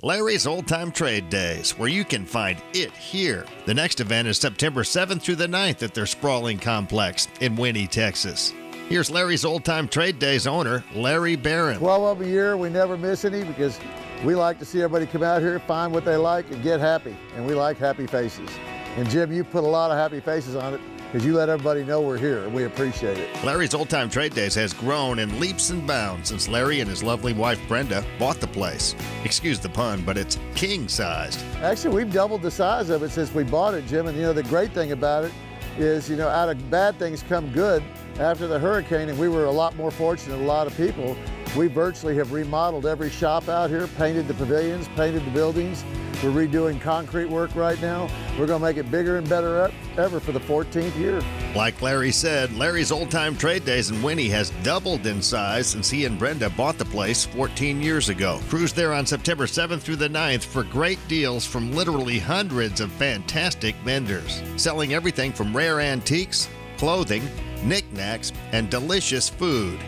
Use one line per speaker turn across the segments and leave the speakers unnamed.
Larry's Old Time Trade Days, where you can find it here. The next event is September 7th through the 9th at their sprawling complex in Winnie, Texas. Here's Larry's Old Time Trade Days owner, Larry Barron.
12 of a year, we never miss any because we like to see everybody come out here, find what they like, and get happy. And we like happy faces. And Jim, you put a lot of happy faces on it because you let everybody know we're here, and we appreciate it.
Larry's Old Time Trade Days has grown in leaps and bounds since Larry and his lovely wife Brenda bought the place. Excuse the pun, but it's king-sized.
Actually, we've doubled the size of it since we bought it, Jim. And the great thing about it is, out of bad things come good. After the hurricane, and we were a lot more fortunate than a lot of people, we virtually have remodeled every shop out here, painted the pavilions, painted the buildings. We're redoing concrete work right now. We're going to make it bigger and better ever for the 14th year.
Like Larry said, Larry's Old Time Trade Days in Winnie has doubled in size since he and Brenda bought the place 14 years ago. Cruise there on September 7th through the 9th for great deals from literally hundreds of fantastic vendors, selling everything from rare antiques, clothing, knickknacks, and delicious food.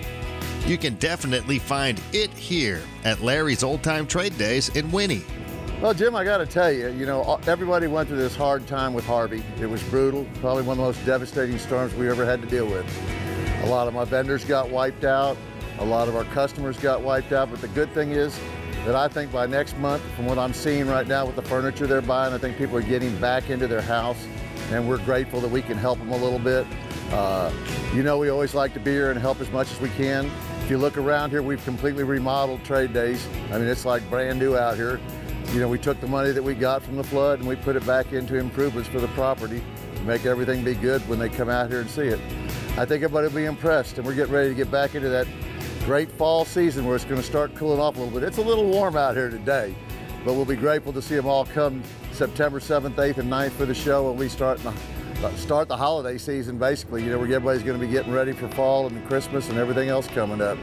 You can definitely find it here at Larry's Old Time Trade Days in Winnie.
Well, Jim, I got to tell you, everybody went through this hard time with Harvey. It was brutal, probably one of the most devastating storms we ever had to deal with. A lot of my vendors got wiped out. A lot of our customers got wiped out. But the good thing is that I think by next month, from what I'm seeing right now with the furniture they're buying, I think people are getting back into their house, and we're grateful that we can help them a little bit. We always like to be here and help as much as we can. If you look around here, we've completely remodeled Trade Days. I mean, it's like brand new out here. We took the money that we got from the flood and we put it back into improvements for the property to make everything be good when they come out here and see it. I think everybody will be impressed, and we're getting ready to get back into that great fall season where it's going to start cooling off a little bit. It's a little warm out here today, but we'll be grateful to see them all come September 7th, 8th, and 9th for the show when we start the holiday season, basically, where everybody's going to be getting ready for fall and Christmas and everything else coming up.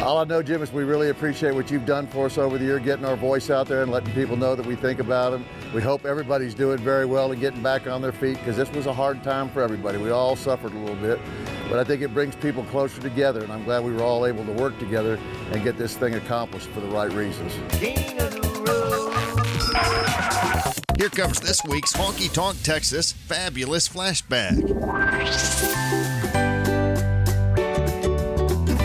All I know, Jim, is we really appreciate what you've done for us over the year, getting our voice out there and letting people know that we think about them. We hope everybody's doing very well and getting back on their feet, because this was a hard time for everybody. We all suffered a little bit, but I think it brings people closer together, and I'm glad we were all able to work together and get this thing accomplished for the right reasons.
King of the road.
Here comes this week's Honky Tonk Texas Fabulous Flashback.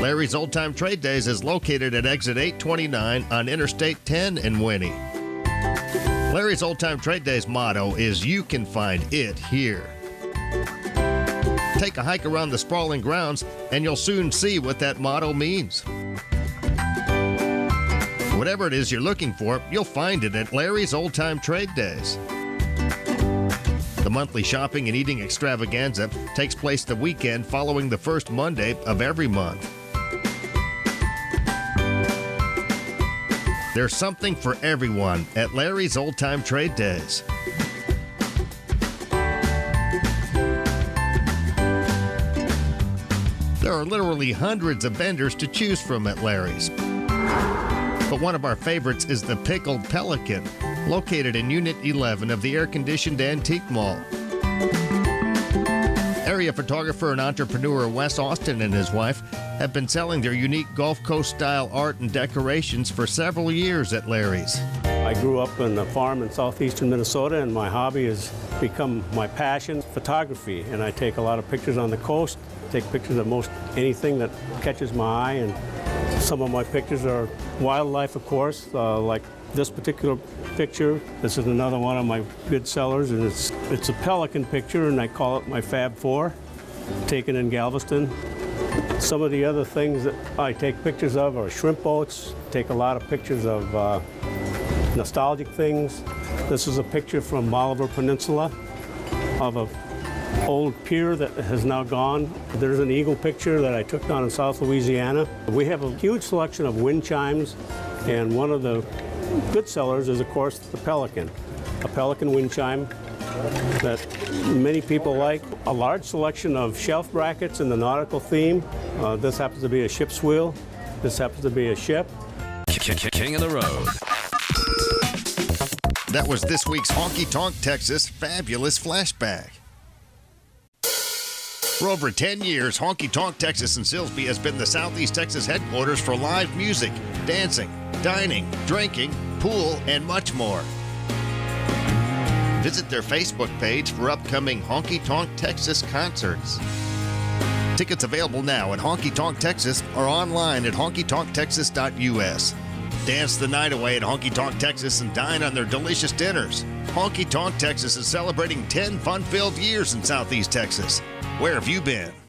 Larry's Old Time Trade Days is located at exit 829 on Interstate 10 in Winnie. Larry's Old Time Trade Days motto is "You can find it here." Take a hike around the sprawling grounds and you'll soon see what that motto means. Whatever it is you're looking for, you'll find it at Larry's Old Time Trade Days. The monthly shopping and eating extravaganza takes place the weekend following the first Monday of every month. There's something for everyone at Larry's Old Time Trade Days. There are literally hundreds of vendors to choose from at Larry's. But one of our favorites is the Pickled Pelican, located in Unit 11 of the air-conditioned Antique Mall. Area photographer and entrepreneur Wes Austin and his wife have been selling their unique Gulf Coast-style art and decorations for several years at Larry's.
I grew up on a farm in southeastern Minnesota, and my hobby has become my passion, photography. And I take a lot of pictures on the coast, take pictures of most anything that catches my eye, and some of my pictures are wildlife, of course, like this particular picture. This is another one of my good sellers, and it's a pelican picture, and I call it my Fab 4, taken in Galveston. Some of the other things that I take pictures of are shrimp boats, take a lot of pictures of nostalgic things. This is a picture from Bolivar Peninsula of an old pier that has now gone. There's an eagle picture that I took down in South Louisiana. We have a huge selection of wind chimes, and one of the good sellers is, of course, the Pelican, a Pelican wind chime that many people like. A large selection of shelf brackets in the nautical theme. This happens to be a ship's wheel. This happens to be a ship.
King of the road.
That was this week's Honky Tonk Texas Fabulous Flashback. For over 10 years, Honky Tonk Texas in Silsbee has been the Southeast Texas headquarters for live music, dancing, dining, drinking, pool, and much more. Visit their Facebook page for upcoming Honky Tonk Texas concerts. Tickets available now at Honky Tonk Texas or online at honkytonktexas.us. Dance the night away at Honky Tonk Texas and dine on their delicious dinners. Honky Tonk Texas is celebrating 10 fun-filled years in Southeast Texas. Where have you been?